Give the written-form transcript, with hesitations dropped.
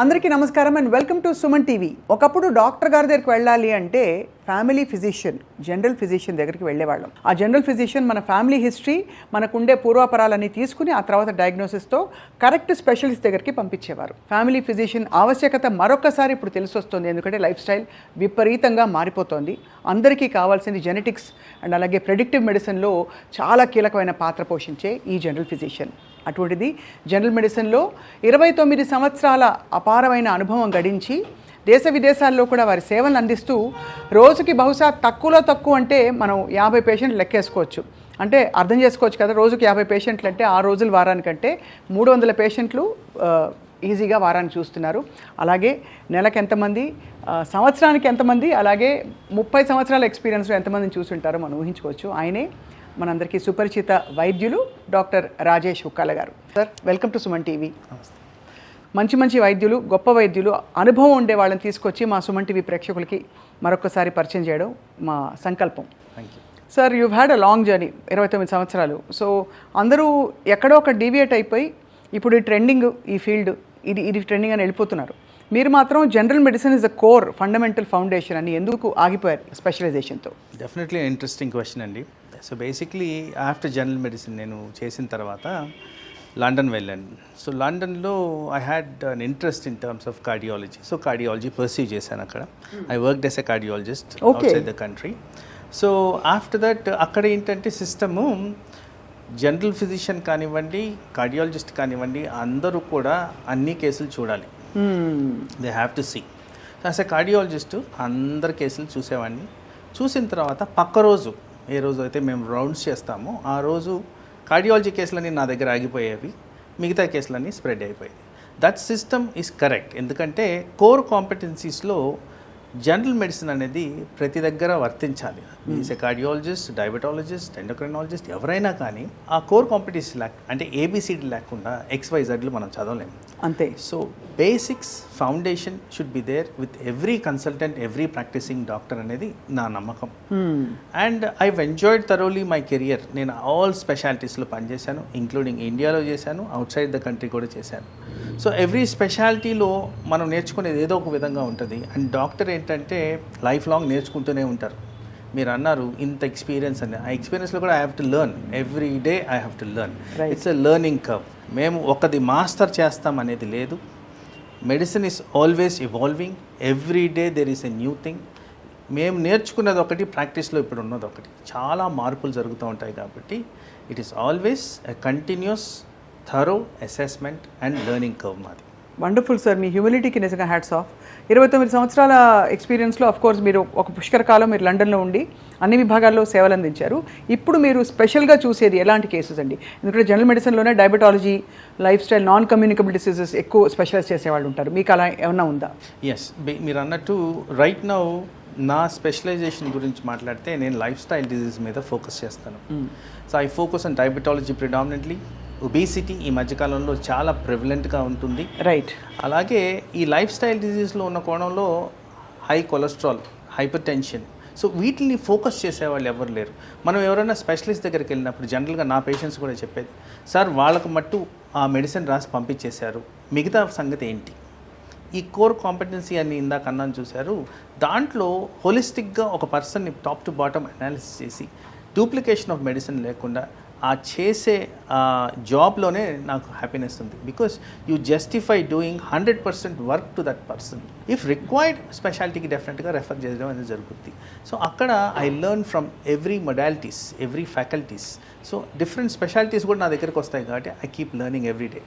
అందరికీ నమస్కారం and welcome to Suman TV. ఒకప్పుడు డాక్టర్ గారి దగ్గరికి వెళ్ళాలి అంటే ఫ్యామిలీ ఫిజిషియన్, జనరల్ ఫిజిషియన్ దగ్గరికి వెళ్ళేవాళ్ళం. ఆ జనరల్ ఫిజిషియన్ మన ఫ్యామిలీ హిస్టరీ, మనకుండే పూర్వాపరాలన్నీ తీసుకుని ఆ తర్వాత డయాగ్నోసిస్తో కరెక్ట్ స్పెషలిస్ట్ దగ్గరికి పంపించేవారు. ఫ్యామిలీ ఫిజిషియన్ ఆవశ్యకత మరొకసారి ఇప్పుడు తెలిసి వస్తుంది. ఎందుకంటే లైఫ్ స్టైల్ విపరీతంగా మారిపోతుంది. అందరికీ కావాల్సింది జెనెటిక్స్ అండ్ అలాగే ప్రెడిక్టివ్ మెడిసిన్లో చాలా కీలకమైన పాత్ర పోషించే ఈ జనరల్ ఫిజిషియన్. అటువంటిది జనరల్ మెడిసిన్లో 29 సంవత్సరాల అపారమైన అనుభవం గడించి దేశ విదేశాల్లో కూడా వారి సేవలను అందిస్తూ రోజుకి బహుశా తక్కువ అంటే మనం 50 పేషెంట్లు లెక్కేసుకోవచ్చు. అంటే అర్థం చేసుకోవచ్చు కదా, రోజుకి 50 పేషెంట్లు అంటే 6 రోజులు వారానికంటే 300 పేషెంట్లు ఈజీగా వారాన్ని చూస్తున్నారు. అలాగే నెలకు ఎంతమంది, సంవత్సరానికి ఎంతమంది, అలాగే 30 సంవత్సరాల ఎక్స్పీరియన్స్లో ఎంతమందిని చూస్తుంటారో మనం ఊహించుకోవచ్చు. ఆయనే మనందరికీ సుపరిచిత వైద్యులు డాక్టర్ రాజేష్ హుక్కాల గారు. Sir, welcome to Suman TV. మంచి వైద్యులు, గొప్ప వైద్యులు, అనుభవం ఉండే వాళ్ళని తీసుకొచ్చి మా సుమన్ టీవీ ప్రేక్షకులకి మరొకసారి పరిచయం చేయడం మా సంకల్పం. Sir, you had a long journey, 29 సంవత్సరాలు. సో అందరూ ఎక్కడో ఒక డీవియేట్ అయిపోయి ఇప్పుడు ఈ ట్రెండింగ్, ఈ ఫీల్డ్ ఇది ట్రెండింగ్ అని వెళ్ళిపోతున్నారు. మీరు మాత్రం general medicine is the core, fundamental foundation అని ఎందుకు ఆగిపోయారు స్పెషలైజేషన్తో? డెఫినెట్లీ ఇంట్రెస్టింగ్ క్వశ్చన్ అండి. So basically after general medicine నేను చేసిన తర్వాత లండన్ వెళ్ళాను. సో లండన్లో I had an interest in terms of cardiology. So cardiology perceive చేశాను అక్కడ. I worked as a cardiologist outside the country. So after that అక్కడ ఏంటంటే సిస్టము, జనరల్ ఫిజిషియన్ కానివ్వండి, కార్డియాలజిస్ట్ కానివ్వండి, అందరూ కూడా అన్ని కేసులు చూడాలి. They have to see. As a cardiologist అందరి కేసులు చూసేవాడిని. చూసిన తర్వాత పక్క రోజు, ఏ రోజు అయితే మేము రౌండ్స్ చేస్తామో ఆ రోజు కార్డియాలజీ కేసులన్నీ నా దగ్గర ఆగిపోయేవి, మిగతా కేసులన్నీ స్ప్రెడ్ అయిపోయాయి. That system is correct. ఎందుకంటే కోర్ కాంపిటెన్సీస్లో జనరల్ మెడిసిన్ అనేది ప్రతి దగ్గర వర్తించాలి. Is a cardiologist, diabetologist, endocrinologist, ఎవరైనా కానీ ఆ కోర్ కాంపిటెన్సీ అంటే ఏబిసిడి లేకుండా XYZలు మనం చదవలేము. అంతే. So basics, foundation should be there with every consultant, every practicing doctor అనేది నా నమ్మకం. And I enjoyed thoroughly my career. నేను ఆల్ స్పెషాలిటీస్లో పనిచేశాను, ఇంక్లూడింగ్ ఇండియాలో చేశాను, అవుట్ సైడ్ ద కంట్రీ కూడా చేశాను. సో ఎవ్రీ స్పెషాలిటీలో మనం నేర్చుకునేది ఏదో ఒక విధంగా ఉంటుంది. అండ్ డాక్టర్ ఏంటంటే లైఫ్ లాంగ్ నేర్చుకుంటూనే ఉంటారు. మీరు అన్నారు ఇంత ఎక్స్పీరియన్స్ అని, ఆ ఎక్స్పీరియన్స్లో కూడా I have to learn. Every day I have to learn. It's a learning curve. మేము ఒకది మాస్టర్ చేస్తాం అనేది లేదు. Medicine is always evolving. Every day there is a new thing. మేము నేర్చుకున్నది ఒకటి, ప్రాక్టీస్లో ఇప్పుడు ఉన్నది ఒకటి. చాలా మార్పులు జరుగుతూ ఉంటాయి. కాబట్టి it is always a continuous thorough assessment and learning curve మాది. వండర్ఫుల్ సార్, మీ హ్యూమిలిటీకి నిజంగా హ్యాట్స్ ఆఫ్. 29 సంవత్సరాల ఎక్స్పీరియన్స్లో కోర్స్ మీరు ఒక పుష్కర కాలం మీరు లండన్లో ఉండి అన్ని విభాగాల్లో సేవలు అందించారు. ఇప్పుడు మీరు స్పెషల్గా చూసేది ఎలాంటి కేసెస్ అండి? ఎందుకంటే జనరల్ మెడిసిన్లోనే diabetology, lifestyle, non communicable diseases ఎక్కువ స్పెషలైజ్ చేసేవాళ్ళు ఉంటారు. మీకు అలా ఏమన్నా ఉందా? ఎస్, మీరు అన్నట్టు రైట్ నౌ నా స్పెషలైజేషన్ గురించి మాట్లాడితే నేను లైఫ్ స్టైల్ డిజీజ్ మీద ఫోకస్ చేస్తాను. So I focus on diabetology predominantly. Obesity ఈ మధ్యకాలంలో చాలా ప్రివలెంట్గా ఉంటుంది. రైట్. అలాగే ఈ లైఫ్ స్టైల్ డిజీజ్లో ఉన్న కోణంలో high cholesterol, hyper tension. So వీటిని ఫోకస్ చేసేవాళ్ళు ఎవరు లేరు. మనం ఎవరైనా స్పెషలిస్ట్ దగ్గరికి వెళ్ళినప్పుడు జనరల్గా నా పేషెంట్స్ కూడా చెప్పేది, సార్ వాళ్ళకు మట్టు ఆ మెడిసిన్ రాసి పంపించేశారు, మిగతా సంగతి ఏంటి? ఈ కోర్ కాంపిటెన్సీ అని ఇందాక అన్నాను చూశారు, దాంట్లో హోలిస్టిక్గా ఒక పర్సన్ని టాప్ టు బాటమ్ అనాలిసిస్ చేసి డూప్లికేషన్ ఆఫ్ మెడిసిన్ లేకుండా ఆ చేసే జాబ్లోనే నాకు హ్యాపీనెస్ ఉంది. Because you justify doing 100% work to that person. If required స్పెషాలిటీకి డెఫినెట్గా రెఫర్ చేయడం అనేది జరుగుతుంది. సో అక్కడ I learn from every modalities, every faculties. So different specialities కూడా నా దగ్గరికి వస్తాయి కాబట్టి I keep learning every day.